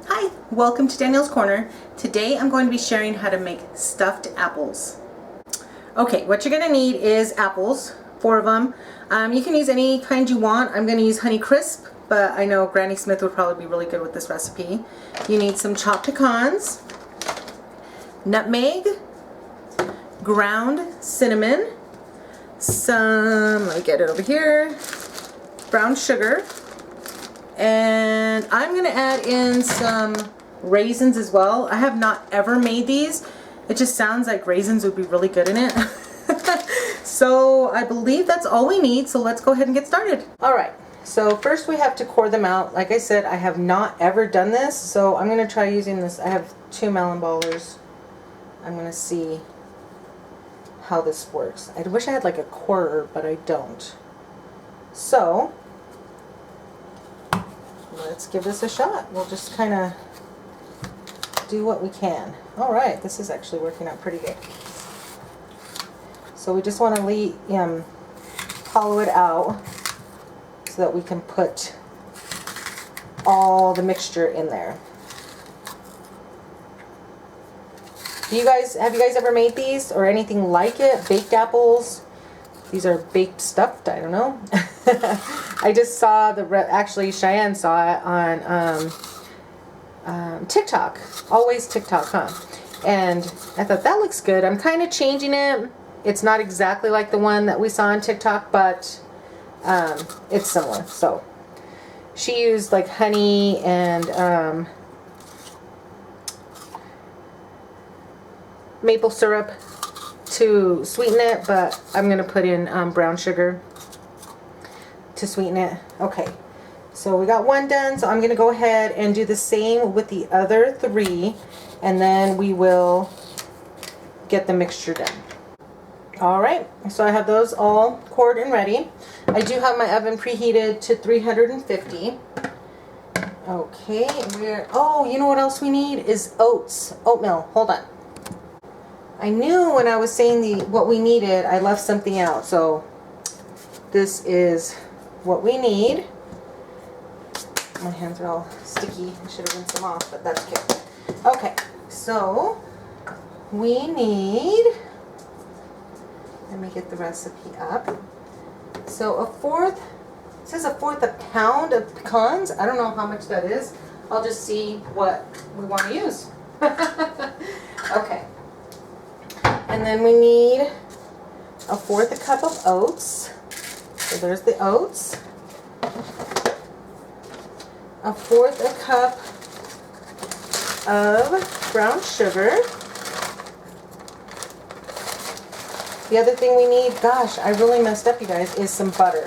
Hi, welcome to Danielle's Corner. Today I'm going to be sharing how to make stuffed apples. Okay, what you're going to need is apples, 4 of them. You can use any kind you want. I'm going to use Honey Crisp, but I know Granny Smith would probably be really good with this recipe. You need some chopped pecans, nutmeg, ground cinnamon, some, let me get it over here, brown sugar, and I'm going to add in some raisins as well. I have not ever made these. It just sounds like raisins would be really good in it. So I believe that's all we need, so let's go ahead and get started. Alright, so first we have to core them out. Like I said, I have not ever done this, so I'm going to try using this. I have 2 melon ballers. I'm going to see how this works. I wish I had like a quarter, but I don't. So let's give this a shot. We'll just kind of do what we can. Alright, this is actually working out pretty good. So we just want to hollow it out so that we can put all the mixture in there. Have you guys ever made these or anything like it? Baked apples? These are baked stuffed, I don't know. I just saw actually Cheyenne saw it on TikTok. Always TikTok, huh? And I thought that looks good. I'm kind of changing it. It's not exactly like the one that we saw on TikTok, but it's similar. So she used like honey and maple syrup to sweeten it, but I'm going to put in brown sugar to sweeten it. Okay, so we got one done, so I'm going to go ahead and do the same with the other 3, and then we will get the mixture done. Alright, so I have those all poured and ready. I do have my oven preheated to 350. Okay, oh, you know what else we need is oats, oatmeal. Hold on. I knew when I was saying what we needed, I left something out. So this is what we need. My hands are all sticky. I should have rinsed them off, but that's okay. Okay, so we need, let me get the recipe up. So it says a fourth a pound of pecans. I don't know how much that is. I'll just see what we want to use. Okay. And then we need a 1/4 cup of oats. So there's the oats. A 1/4 cup of brown sugar. The other thing we need, gosh, I really messed up, you guys, is some butter.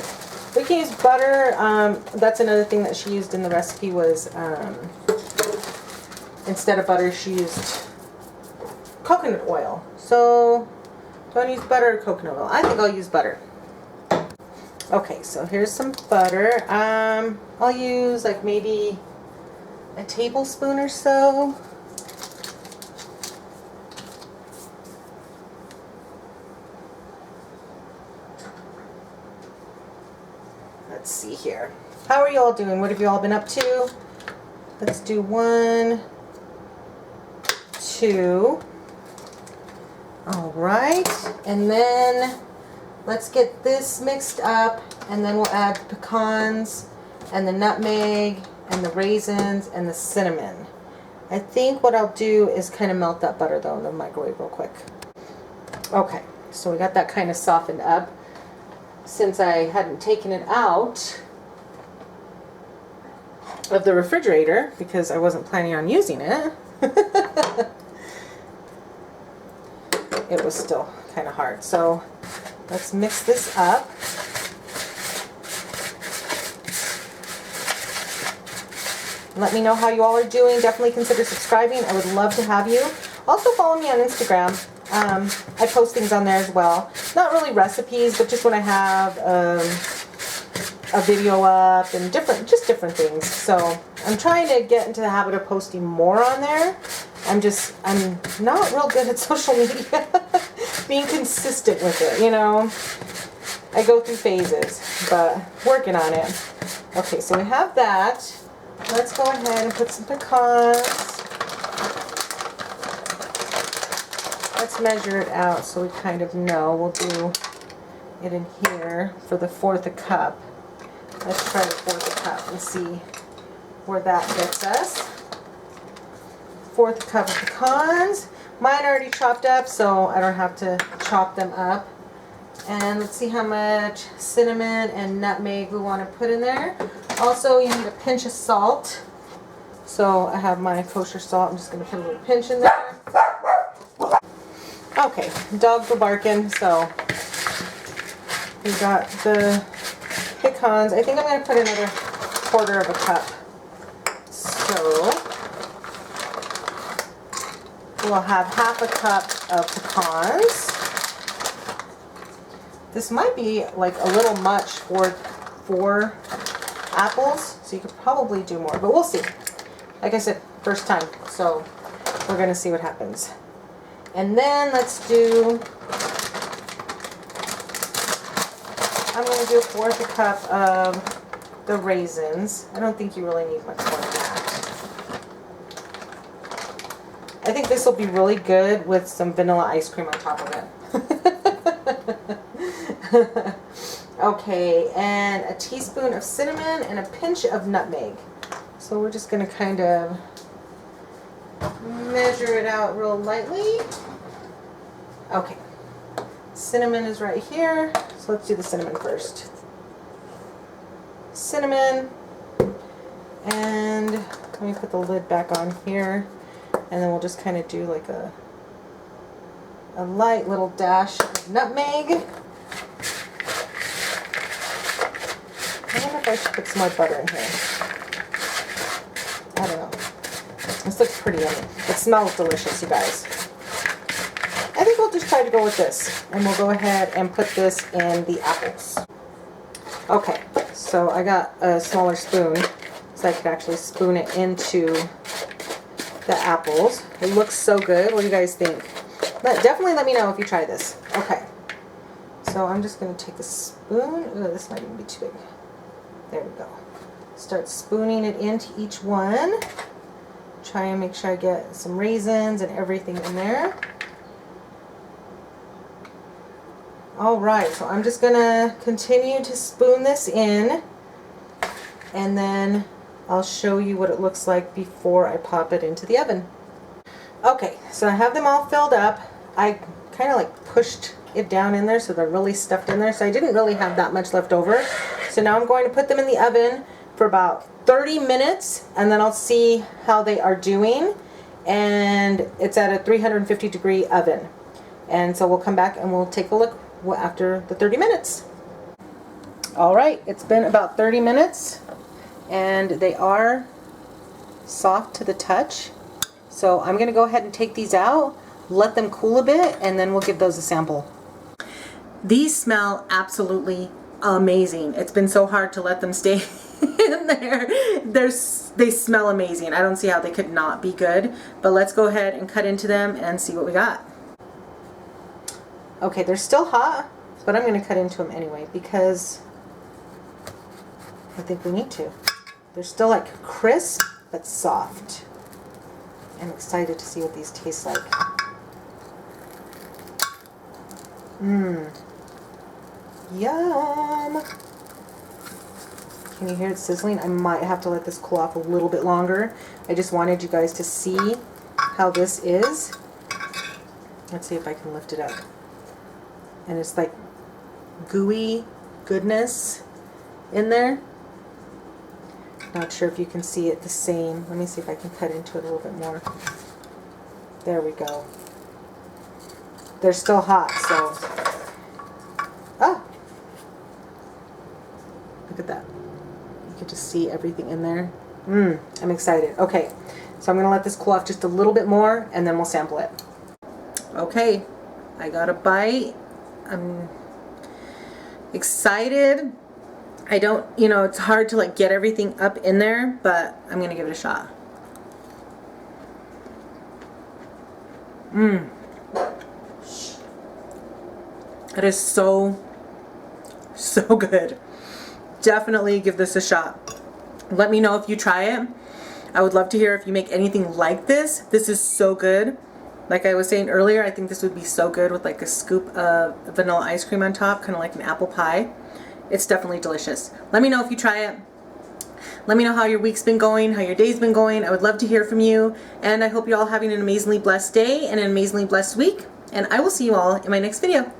We can use butter. That's another thing that she used in the recipe was instead of butter, she used coconut oil. So, do I use butter or coconut oil? I think I'll use butter. Okay, so here's some butter. I'll use like maybe a tablespoon or so. Let's see here. How are you all doing? What have you all been up to? Let's do 1, 2. Alright, and then let's get this mixed up, and then we'll add the pecans and the nutmeg and the raisins and the cinnamon. I think what I'll do is kind of melt that butter though in the microwave real quick. Okay, so we got that kind of softened up. Since I hadn't taken it out of the refrigerator because I wasn't planning on using it, it was still kind of hard. So let's mix this up. Let me know how you all are doing. Definitely consider subscribing. I would love to have you. Also follow me on Instagram. I post things on there as well. Not really recipes, but just when I have a video up and just different things. So I'm trying to get into the habit of posting more on there. I'm not real good at social media. Being consistent with it, you know. I go through phases, but working on it. Okay, so we have that. let's go ahead and put some pecans. Let's measure it out so we kind of know. We'll do it in here for the 1/4 cup. Let's try the 1/4 cup and see where that gets us. 1/4 cup of pecans. Mine are already chopped up, so I don't have to chop them up. And let's see how much cinnamon and nutmeg we want to put in there. Also, you need a pinch of salt. So I have my kosher salt. I'm just going to put a little pinch in there. Okay, dogs were barking, so we got the pecans. I think I'm going to put another 1/4 of a cup. So we'll have 1/2 a cup of pecans. This might be like a little much for 4 apples, so you could probably do more, but we'll see. Like I said, first time, so we're going to see what happens. And then let's do, I'm going to do 1/4 a cup of the raisins. I don't think you really need much more than that. I think this will be really good with some vanilla ice cream on top of it. Okay, and a teaspoon of cinnamon and a pinch of nutmeg. So we're just going to kind of measure it out real lightly. Okay, cinnamon is right here, so let's do the cinnamon first. Cinnamon, and let me put the lid back on here, and then we'll just kind of do like a light little dash of nutmeg. I wonder if I should put some more butter in here. I don't know. This looks pretty yummy. It smells delicious, you guys. I think we'll just try to go with this, and we'll go ahead and put this in the apples. Okay, so I got a smaller spoon so I could actually spoon it into the apples. It looks so good. What do you guys think? Definitely let me know if you try this. Okay, so I'm just going to take a spoon. Ooh, this might even be too big. There we go. Start spooning it into each one. Try and make sure I get some raisins and everything in there. Alright, so I'm just going to continue to spoon this in, and then I'll show you what it looks like before I pop it into the oven. Okay, so I have them all filled up. I kind of like pushed it down in there so they're really stuffed in there, so I didn't really have that much left over. So now I'm going to put them in the oven for about 30 minutes, and then I'll see how they are doing. And it's at a 350-degree oven. And so we'll come back and we'll take a look after the 30 minutes. Alright, it's been about 30 minutes, and they are soft to the touch. So I'm going to go ahead and take these out, let them cool a bit, and then we'll give those a sample. These smell absolutely amazing. It's been so hard to let them stay in there. They smell amazing. I don't see how they could not be good. But let's go ahead and cut into them and see what we got. Okay, they're still hot, but I'm going to cut into them anyway because I think we need to. They're still like crisp but soft. I'm excited to see what these taste like. Mmm. Yum! Can you hear it sizzling? I might have to let this cool off a little bit longer. I just wanted you guys to see how this is. Let's see if I can lift it up. And it's like gooey goodness in there. Not sure if you can see it the same. Let me see if I can cut into it a little bit more. There we go. They're still hot, so. Ah! Look at that. You can just see everything in there. I'm excited. Okay, so I'm going to let this cool off just a little bit more, and then we'll sample it. Okay, I got a bite. I'm excited. I don't, it's hard to like get everything up in there, but I'm going to give it a shot. It is so good. Definitely give this a shot. Let me know if you try it. I would love to hear if you make anything like this. This is so good. Like I was saying earlier, I think this would be so good with like a scoop of vanilla ice cream on top, kind of like an apple pie. It's definitely delicious. Let me know if you try it. Let me know how your week's been going, how your day's been going. I would love to hear from you. And I hope you're all having an amazingly blessed day and an amazingly blessed week. And I will see you all in my next video.